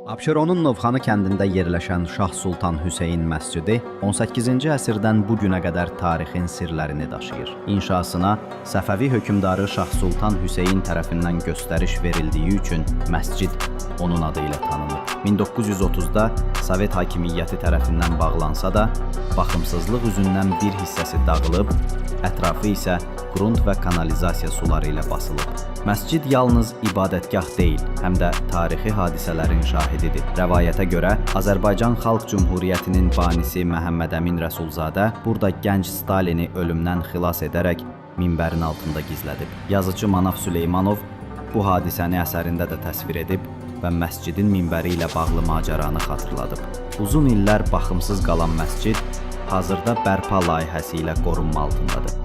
Abşeronun Novxanı kəndində yerləşən Şah Sultan Hüseyn məscidi 18-ci əsrdən bu günə qədər tarixin sirlərini daşıyır. İnşasına Səfəvi hökmdarı Şah Sultan Hüseyn tərəfindən göstəriş verildiyi üçün məscid onun adı ilə tanınır. 1930-da Sovet hakimiyyəti tərəfindən bağlansa da, baxımsızlıq üzündən bir hissəsi dağılıb, ətrafı isə qrunt və kanalizasiya suları ilə basılıb. Məscid yalnız ibadətgah deyil, həm də tarixi hadisələrin şahididir. Rəvayətə görə Azərbaycan Xalq Cümhuriyyətinin banisi Məhəmməd Əmin Rəsulzadə burada gənc Stalini ölümdən xilas edərək minbərin altında gizlədib. Yazıcı Manav Süleymanov bu hadisəni əsərində də təsvir edib və məscidin minbəri ilə bağlı macəranı xatırladıb. Uzun illər baxımsız qalan məscid hazırda bərpa layihəsi ilə qorunma altındadır.